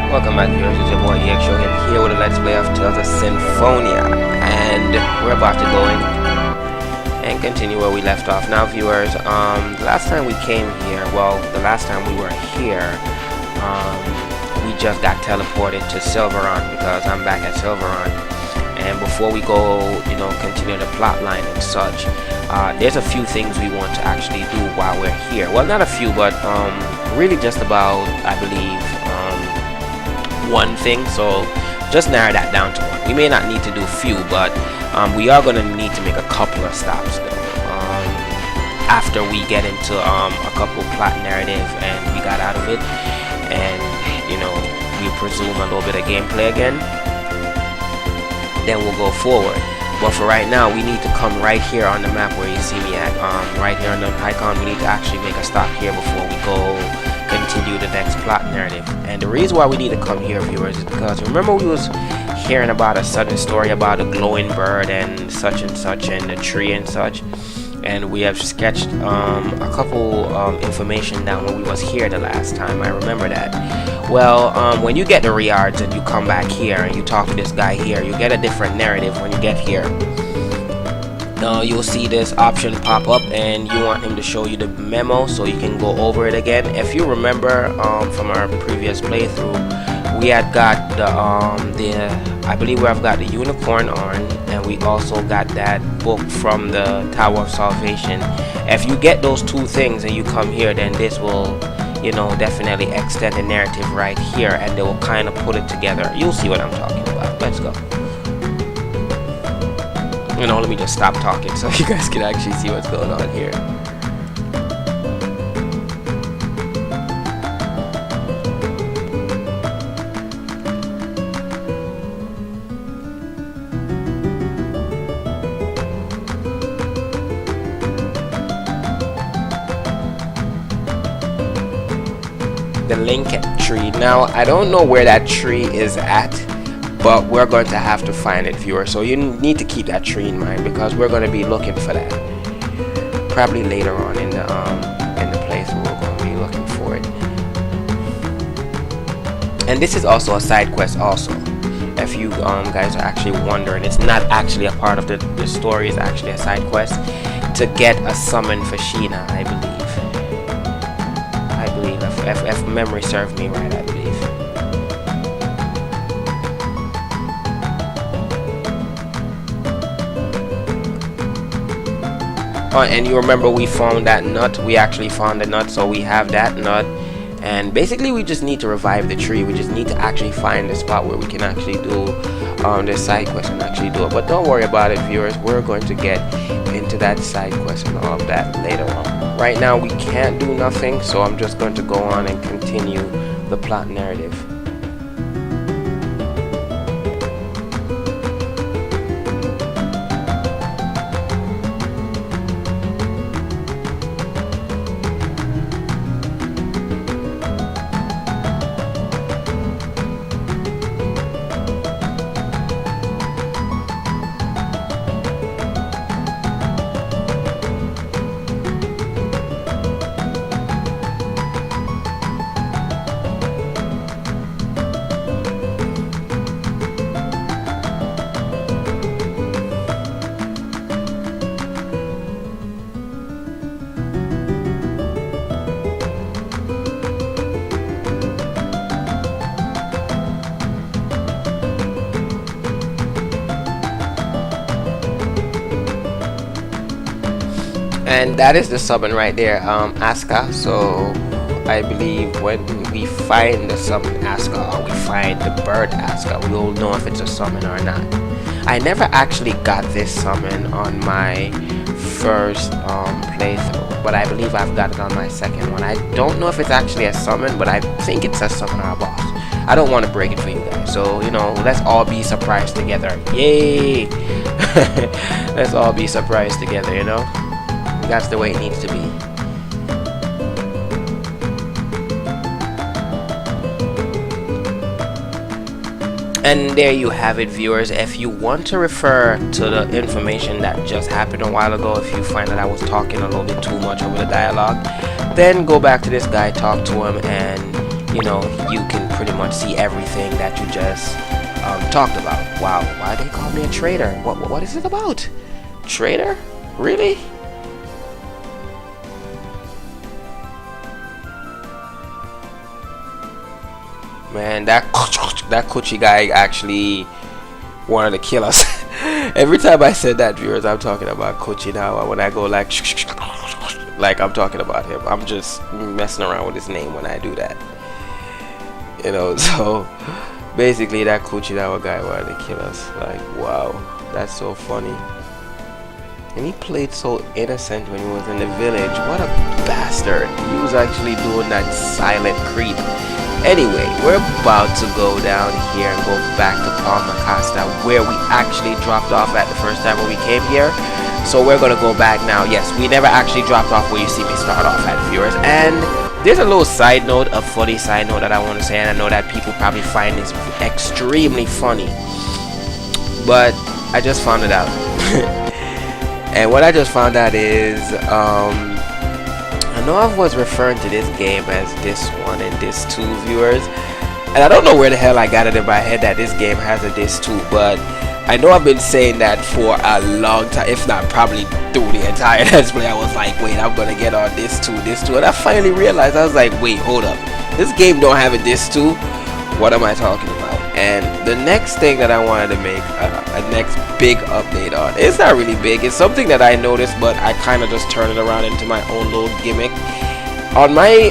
Welcome back, viewers. It's your boy EX Show here with a Let's Play of Tales of Symphonia, and we're about to go in and continue where we left off. Now, viewers, the last time we came here, well, the last time we were here, we just got teleported to Silveron because I'm back at Silveron. And before we go, continue the plot line and such, there's a few things we want to actually do while we're here. Well, not a few, but really just about, I believe, one thing. So just narrow that down to one. We may not need to do few, but we are going to need to make a couple of stops though, after we get into a couple plot narrative and we got out of it, and we presume a little bit of gameplay again, then we'll go forward. But for right now, we need to come right here on the map where you see me at, right here on the icon. We need to actually make a stop here before we go continue the next plot narrative. And the reason why we need to come here, viewers, is because remember we was hearing about a sudden story about a glowing bird and such and the tree and such, and we have sketched a couple information down when we was here the last time. I remember that. Well, when you get the reards and you come back here and you talk to this guy here, you get a different narrative when you get here. You'll see this option pop up and you want him to show you the memo so you can go over it again. If you remember from our previous playthrough, we had got I believe we have got the unicorn horn, and we also got that book from the Tower of Salvation. If you get those two things and you come here, then this will definitely extend the narrative right here, and they will kind of put it together. You'll see what I'm talking about. Let's go. Let me just stop talking so you guys can actually see what's going on here. The link tree. Now, I don't know where that tree is at, but we're going to have to find it, viewers. So you need to keep that tree in mind because we're going to be looking for that. Probably later on in the playthrough, we're going to be looking for it. And this is also a side quest also. If you guys are actually wondering, it's not actually a part of the story. It's actually a side quest to get a summon for Sheena, I believe. If memory serves me right, I believe. Oh, and you remember we found that nut. We actually found the nut, so we have that nut. And basically we just need to revive the tree. We just need to actually find the spot where we can actually do this side quest and actually do it. But don't worry about it, viewers. We're going to get into that side quest and all of that later on. Right now we can't do nothing, so I'm just going to go on and continue the plot narrative. And that is the summon right there, Aska. So I believe when we find the summon Aska, or we find the bird Aska, we'll know if it's a summon or not. I never actually got this summon on my first playthrough, but I believe I've got it on my second one. I don't know if it's actually a summon, but I think it's a summon or a boss. I don't want to break it for you guys, so let's all be surprised together. Yay! Let's all be surprised together, That's the way it needs to be. And there you have it, viewers. If you want to refer to the information that just happened a while ago, if you find that I was talking a little bit too much over the dialogue, then go back to this guy, talk to him, and you can pretty much see everything that you just talked about. Wow, why they call me a traitor? What is it about? Traitor? Really? Man, that Kuchi guy actually wanted to kill us. Every time I said that, viewers, I'm talking about Kuchi now. When I go like I'm talking about him, I'm just messing around with his name when I do that. You know, so basically that Kuchinawa guy wanted to kill us. Like, wow, that's so funny. And he played so innocent when he was in the village. What a bastard. He was actually doing that silent creep. Anyway, we're about to go down here and go back to Palma Costa, where we actually dropped off at the first time when we came here. So we're gonna go back now. Yes, we never actually dropped off where you see me start off at, viewers. And there's a little side note, a funny side note that I want to say, and I know that people probably find this extremely funny, but I just found it out. And what I just found out is I know I was referring to this game as this one and this two, viewers, and I don't know where the hell I got it in my head that this game has a this two, but I know I've been saying that for a long time, if not probably through the entire Let's Play. I was like, wait, I'm gonna get on this too, and I finally realized, I was like, wait, hold up, this game don't have a this too. What am I talking about? And the next thing that I wanted to make a next big update on, it's not really big, it's something that I noticed, but I kind of just turned it around into my own little gimmick. On my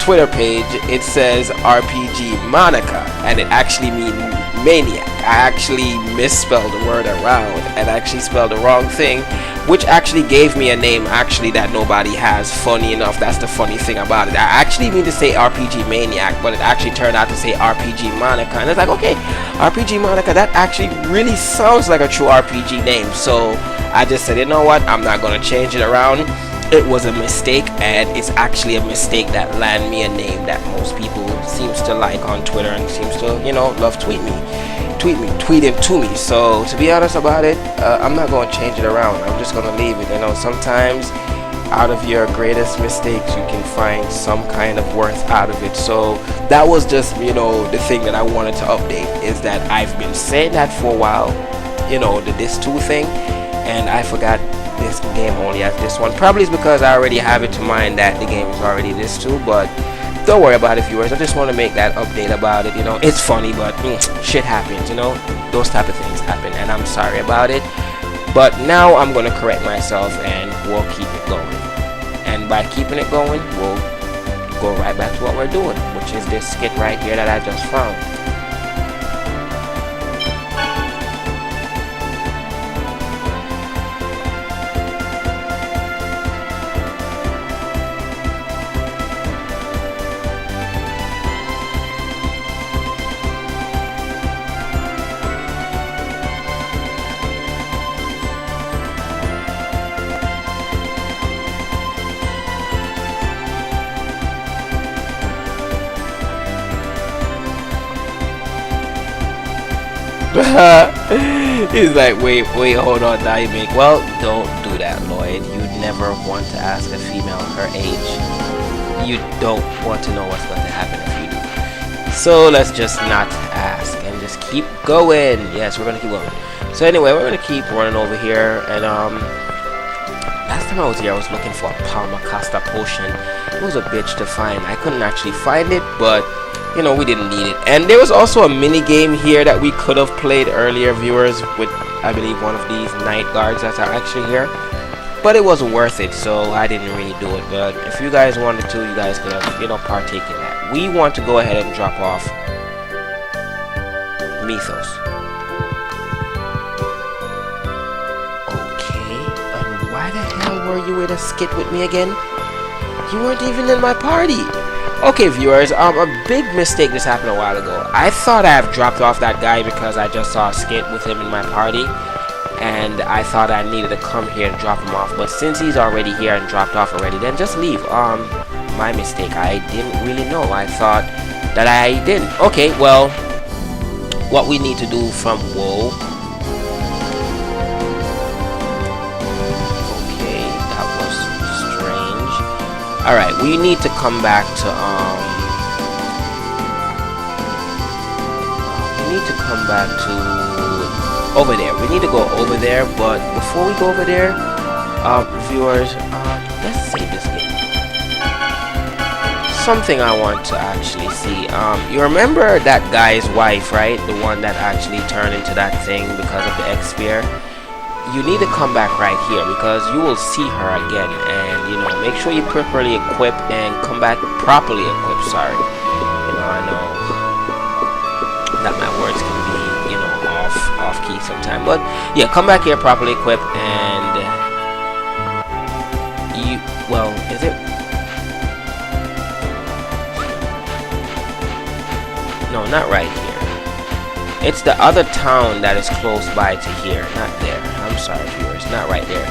Twitter page, it says RPG Monica, and it actually means maniac. I actually misspelled the word around and actually spelled the wrong thing, which actually gave me a name actually that nobody has. Funny enough, that's the funny thing about it. I actually mean to say RPG Maniac, but it actually turned out to say RPG Monica, and it's like, okay, RPG Monica, that actually really sounds like a true RPG name. So I just said, you know what, I'm not gonna change it around. It was a mistake, and it's actually a mistake that landed me a name that most people seems to like on Twitter and seems to, you know, love tweet it to me. So to be honest about it, I'm not going to change it around. I'm just going to leave it. You know, sometimes out of your greatest mistakes you can find some kind of worth out of it. So that was just, you know, the thing that I wanted to update, is that I've been saying that for a while, you know, the this two thing, and I forgot this game only has this one. Probably is because I already have it to mind that the game is already this too, but don't worry about it, viewers. I just want to make that update about it. You know, it's funny, but shit happens, you know, those type of things happen, and I'm sorry about it. But now I'm gonna correct myself, and we'll keep it going. And by keeping it going, we'll go right back to what we're doing, which is this skit right here that I just found. He's like, wait, hold on, Diming. Well, don't do that, Lloyd. You never want to ask a female her age. You don't want to know what's going to happen if you do. So let's just not ask and just keep going. Yes, we're gonna keep going. So anyway, we're gonna keep running over here. And last time I was here, I was looking for a Palma Costa potion. It was a bitch to find. I couldn't actually find it, but you know, we didn't need it. And there was also a mini game here that we could have played earlier, viewers, with I believe one of these night guards that are actually here, but it wasn't worth it, so I didn't really do it. But if you guys wanted to, you guys could have, you know, partake in that. We want to go ahead and drop off Mythos. Okay, and why the hell were you in a skit with me again? You weren't even in my party. Okay, viewers, a big mistake just happened a while ago. I thought I have dropped off that guy because I just saw a skit with him in my party, and I thought I needed to come here and drop him off. But since he's already here and dropped off already, then just leave. My mistake. I didn't really know. I thought that I didn't. Okay, well, what we need to do from whoa. Alright, we need to come back to need to come back to over there. We need to go over there, but before we go over there, viewers, let's save this game. Something I want to actually see. You remember that guy's wife, right? The one that actually turned into that thing because of the X-Spear. You need to come back right here because you will see her again, and you know, make sure you properly equip and come back properly equipped. Sorry, you know, I know that my words can be, you know, off key sometimes, but yeah, come back here properly equipped, and you, well, is it? No, not right here. It's the other town that is close by to here, not there. I'm sorry, viewers, not right there.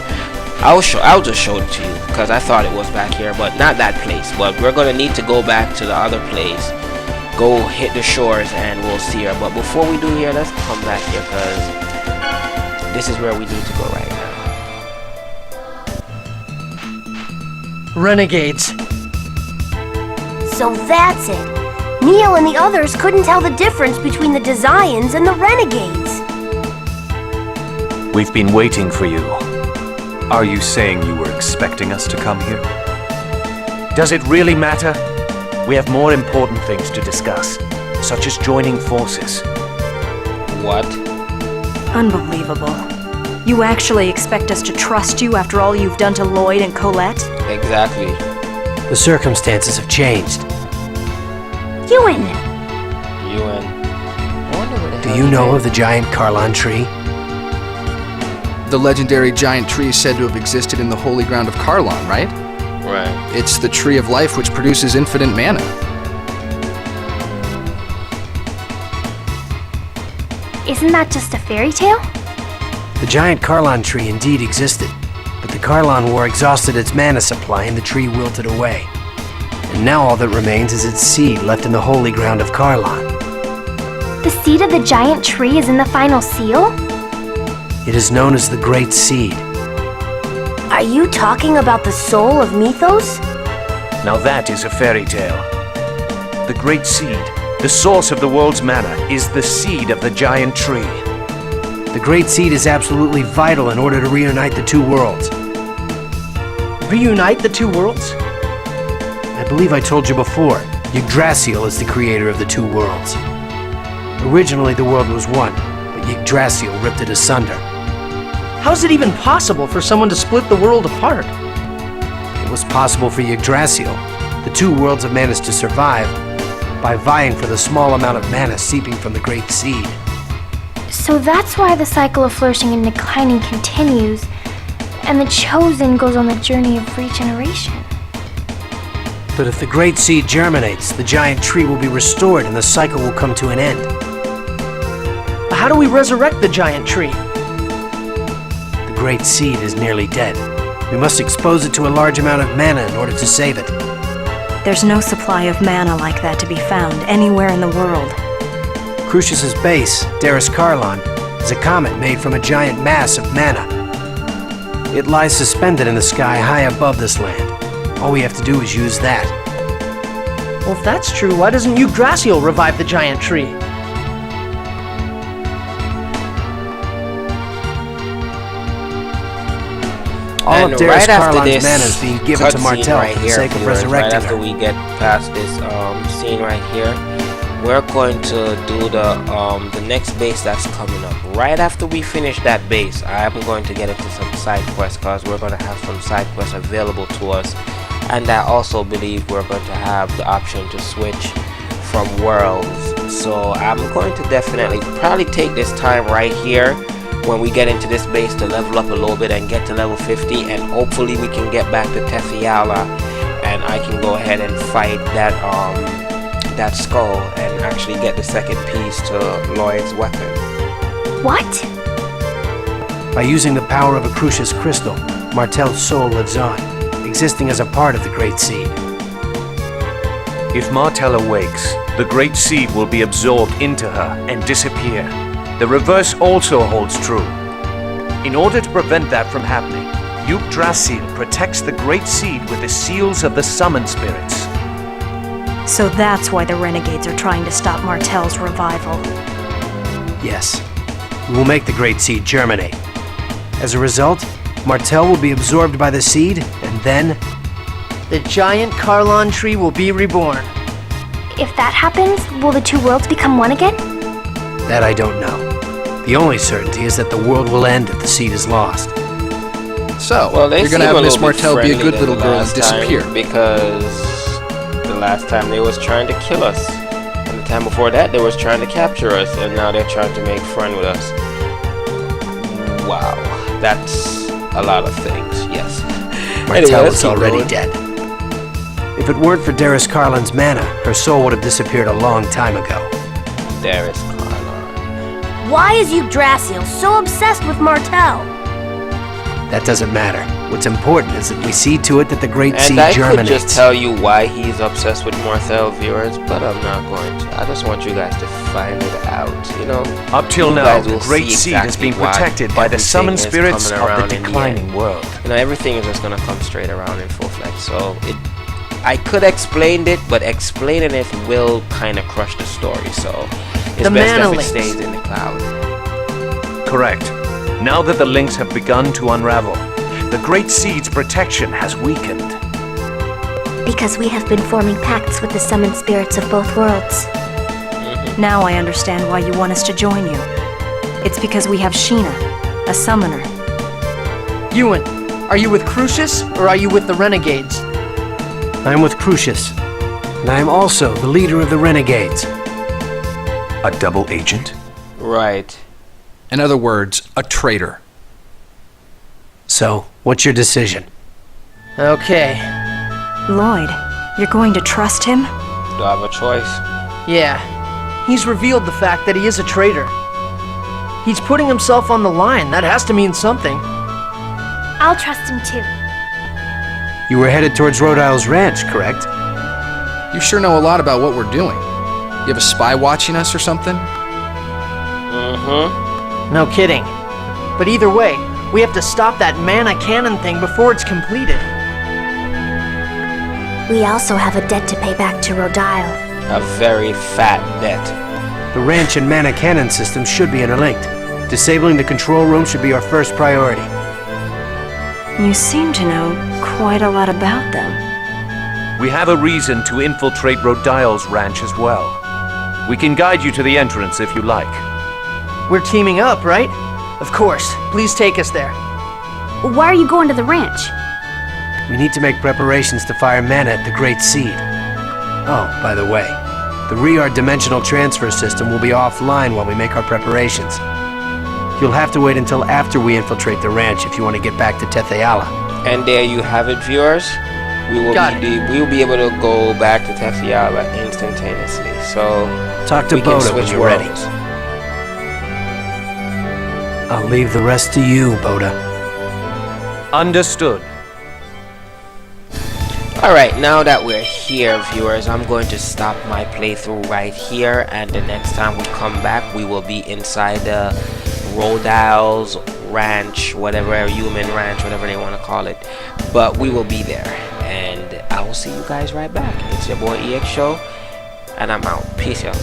I'll just show it to you because I thought it was back here, but not that place. But we're gonna need to go back to the other place, go hit the shores, and we'll see her. But before we do here, let's come back here because this is where we need to go right now. Renegades. So that's it. Neo and the others couldn't tell the difference between the Desians and the Renegades. We've been waiting for you. Are you saying you were expecting us to come here? Does it really matter? We have more important things to discuss, such as joining forces. What? Unbelievable. You actually expect us to trust you after all you've done to Lloyd and Colette? Exactly. The circumstances have changed. Ewan! Ewan. I wonder where the Do hell you he know went. of the giant Carlon tree? The legendary giant tree is said to have existed in the holy ground of Carlon, right? Right. It's the tree of life which produces infinite mana. Isn't that just a fairy tale? The giant Carlon tree indeed existed, but the Carlon War exhausted its mana supply and the tree wilted away. And now all that remains is its seed left in the holy ground of Carlon. The seed of the giant tree is in the final seal? It is known as the Great Seed. Are you talking about the soul of Mythos? Now that is a fairy tale. The Great Seed, the source of the world's mana, is the seed of the giant tree. The Great Seed is absolutely vital in order to reunite the two worlds. Reunite the two worlds? I believe I told you before, Yggdrasil is the creator of the two worlds. Originally the world was one, but Yggdrasil ripped it asunder. How is it even possible for someone to split the world apart? It was possible for Yggdrasil. The two worlds have managed to survive by vying for the small amount of mana seeping from the Great Seed. So that's why the cycle of flourishing and declining continues, and the Chosen goes on the journey of regeneration. But if the Great Seed germinates, the giant tree will be restored and the cycle will come to an end. How do we resurrect the giant tree? The Great Seed is nearly dead. We must expose it to a large amount of mana in order to save it. There's no supply of mana like that to be found anywhere in the world. Crucius's base, Darus Carlon, is a comet made from a giant mass of mana. It lies suspended in the sky high above this land. All we have to do is use that. Well, if that's true, why doesn't Yggdrasil revive the giant tree? All And of Darus right after Carlon's this mana is being given to cutscene Martel right for the here, sake of viewers, resurrecting right after her. we get past this scene right here, we're going to do the next base that's coming up. Right after we finish that base, I'm going to get into some side quests because we're going to have some side quests available to us, and I also believe we're going to have the option to switch from worlds. So I'm going to definitely probably take this time right here when we get into this base to level up a little bit and get to level 50, and hopefully we can get back to Tefiala and I can go ahead and fight that that skull and actually get the second piece to Lloyd's weapon. What? By using the power of a Crucius crystal, Martel's soul lives on, existing as a part of the Great Seed. If Martel awakes, the Great Seed will be absorbed into her and disappear. The reverse also holds true. In order to prevent that from happening, Yggdrasil protects the Great Seed with the seals of the summoned spirits. So that's why the Renegades are trying to stop Martel's revival. Yes. We will make the Great Seed germinate. As a result, Martell will be absorbed by the seed, and then... The giant Carlon tree will be reborn. If that happens, will the two worlds become one again? That I don't know. The only certainty is that the world will end if the seed is lost. So, Well, they you're gonna seem have a Miss little bit Martell be a friendly good than little the girl and last disappear. time, because the last time they was trying to kill us, and the time before that they was trying to capture us, and now they're trying to make friend with us. Wow, that's a lot of things. Yes. Anyway, Martell let's is keep already going. dead. If it weren't for Darius Carlin's mana, her soul would have disappeared a long time ago. There is Carlon. Why is Yggdrasil so obsessed with Martell? That doesn't matter. What's important is that we see to it that the Great Seed And I could germinates. just tell you why he's obsessed with Martell, viewers, but I'm not going to. I just want you guys to find it out, you know? Up till You now, guys the will Great see Seed has exactly been why protected by the everything summoned is spirits coming of around the in the declining end. world. You know, everything is just gonna come straight around in full fledged. So I could explain it, but explaining it will kind of crush the story. So it's The best mana if it links. stays in the cloud. Correct. Now that the links have begun to unravel, the Great Seed's protection has weakened. Because we have been forming pacts with the summoned spirits of both worlds. Now I understand why you want us to join you. It's because we have Sheena, a summoner. Ewan, are you with Crucius or are you with the Renegades? I'm with Crucius, and I am also the leader of the Renegades. A double agent? Right. In other words, a traitor. So, what's your decision? Okay, Lloyd, you're going to trust him? Do I have a choice? yeah. He's revealed the fact that he is a traitor. He's putting himself on the line. That has to mean something. I'll trust him too. You were headed towards Rodyle's ranch, correct? You sure know a lot about what we're doing. You have a spy watching us or something? Mm-hmm. No kidding. But either way, we have to stop that mana cannon thing before it's completed. We also have a debt to pay back to Rodyle. A very fat debt. The ranch and mana cannon system should be interlinked. Disabling the control room should be our first priority. You seem to know quite a lot about them. We have a reason to infiltrate Rodyle's ranch as well. We can guide you to the entrance if you like. We're teaming up, right? Of course. Please take us there. Why are you going to the ranch? We need to make preparations to fire mana at the Great Seed. Oh, by the way, the Rear dimensional transfer system will be offline while we make our preparations. You'll have to wait until after we infiltrate the ranch if you want to get back to Tetheala. And there you have it, viewers. We will be able to go back to Tetheala instantaneously. So Talk to we can Boda when switch you're ready. worlds. I'll leave the rest to you, Boda. Understood. Alright, now that we're here, viewers, I'm going to stop my playthrough right here, and the next time we come back, we will be inside the Rodyle's ranch, whatever, human ranch, whatever they want to call it. But we will be there, and I will see you guys right back. It's your boy EX Show, and I'm out. Peace, y'all.